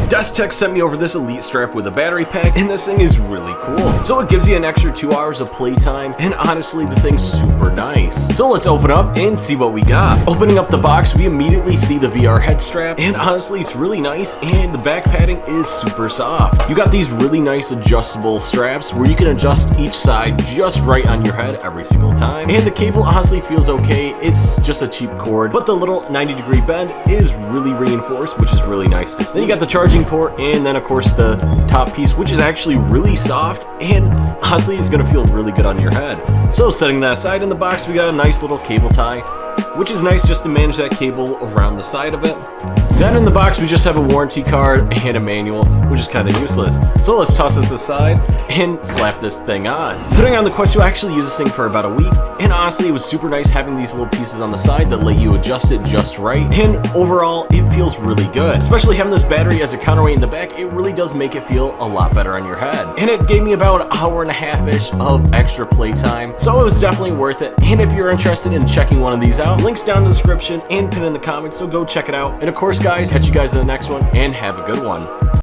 DESTEK sent me over this Elite strap with a battery pack, and this thing is really cool. So it gives you an extra 2 hours of playtime, and honestly, the thing's super nice. So let's open up and see what we got. Opening up the box, we immediately see the VR head strap, and honestly, it's really nice, and the back padding is super soft. You got these really nice adjustable straps where you can adjust each side just right on your head every single time. And the cable honestly feels okay. It's just a cheap cord, but the little 90-degree bend is really reinforced, which is really nice to see. Then you got the charging port, and then of course the top piece, which is actually really soft, and honestly is gonna feel really good on your head. So setting that aside, in the box we got a nice little cable tie, which is nice just to manage that cable around the side of it. Then in the box we just have a warranty card and a manual, which is kind of useless. So let's toss this aside and slap this thing on. Putting on the Quest 2, I actually used this thing for about a week, and honestly it was super nice having these little pieces on the side that let you adjust it just right, and overall it feels really good. Especially having this battery as a counterweight in the back, it really does make it feel a lot better on your head. And it gave me about an hour and a half-ish of extra playtime, so it was definitely worth it. And if you're interested in checking one of these out, links down in the description and pinned in the comments, so go check it out. And of course guys, catch you guys in the next one, and have a good one.